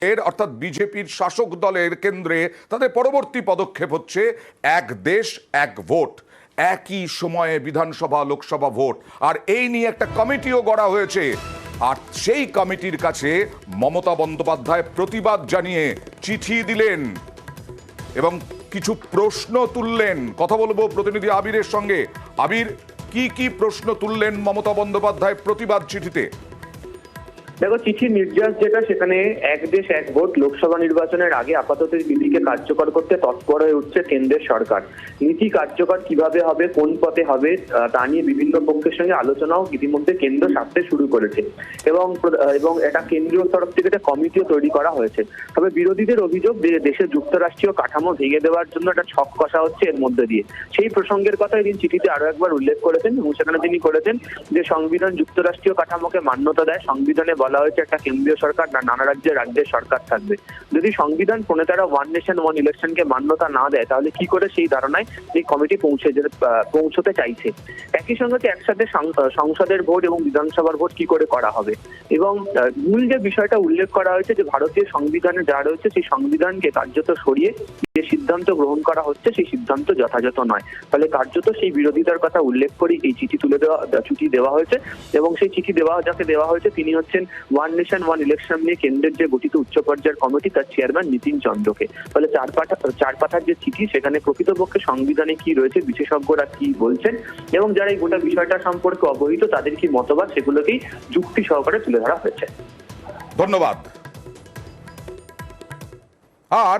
অর্থাৎ বিজেপির শাসক দলের কেন্দ্রে তাদের পরবর্তী পদক্ষেপ হচ্ছে এক দেশ এক ভোট, একই সময়ে বিধানসভা লোকসভা ভোট। আর এই নিয়ে একটা কমিটিও গড়া হয়েছে। আর সেই কমিটির কাছে মমতা বন্দ্যোপাধ্যায় প্রতিবাদ জানিয়ে চিঠি দিলেন এবং কিছু প্রশ্ন তুললেন। কথা বলবো প্রতিনিধি আবিরের সঙ্গে। আবির, কি কি প্রশ্ন তুললেন মমতা বন্দ্যোপাধ্যায় প্রতিবাদ চিঠিতে? দেখো, চিঠির নির্যাস যেটা, সেখানে এক দেশ এক ভোট লোকসভা নির্বাচনের আগে আপাতত নীতিকে কার্যকর করতে তৎপর হয়ে উঠছে কেন্দ্রের সরকার। নীতি কার্যকর কিভাবে হবে, কোন পথে হবে, তা নিয়ে বিভিন্ন পক্ষের সঙ্গে আলোচনাও ইতিমধ্যে কেন্দ্র সারতে শুরু করেছে এবং এটা কেন্দ্রীয় তরফ থেকে একটা কমিটিও তৈরি করা হয়েছে। তবে বিরোধীদের অভিযোগ যে দেশের যুক্তরাষ্ট্রীয় কাঠামো ভেঙে দেওয়ার জন্য একটা ছক কষা হচ্ছে এর মধ্যে দিয়ে। সেই প্রসঙ্গের কথা এদিন চিঠিতে আরো একবার উল্লেখ করেছেন এবং সেখানে তিনি করেছেন যে সংবিধান যুক্তরাষ্ট্রীয় কাঠামোকে মান্যতা দেয়। সংবিধানে বলা হয়েছে একটা কেন্দ্রীয় সরকার না নানা রাজ্যের সরকার থাকবে। যদি সংবিধান প্রণেতারা ওয়ান নেশন ওয়ান ইলেকশনকে মান্যতা না দেয়, তাহলে কি করে সেই ধারণায় এই কমিটি পৌঁছতে চাইছে। একই সঙ্গে একসাথে সংসদের ভোট এবং বিধানসভার ভোট কি করে করা হবে, এবং মূল যে বিষয়টা উল্লেখ করা হয়েছে যে ভারতীয় সংবিধানে যা রয়েছে সেই সংবিধানকে কার্যত সরিয়ে যে সিদ্ধান্ত গ্রহণ করা হচ্ছে সেই সিদ্ধান্ত যথাযথ নয়। ফলে কার্যত সেই বিরোধিতার কথা উল্লেখ করে এই চিঠি দেওয়া হয়েছে এবং সেই চিঠি যাকে দেওয়া হয়েছে তিনি হচ্ছেন ওয়ান নেশন ওয়ান ইলেকশন নিয়ে কেন্দ্রের যে গঠিত উচ্চ পর্যায়ের কমিটি, তার চেয়ারম্যান নীতিন চন্দ্রকে। ফলে চার পাতার যে চিঠি, সেখানে প্রকৃতপক্ষে সংবিধানে কি রয়েছে, বিশেষজ্ঞরা কি বলছেন এবং যারা এই গোটা বিষয়টা সম্পর্কে অবহিত তাদের কি মতবাদ, সেগুলোকেই যুক্তি সহকারে তুলে ধরা হয়েছে। ধন্যবাদ। আর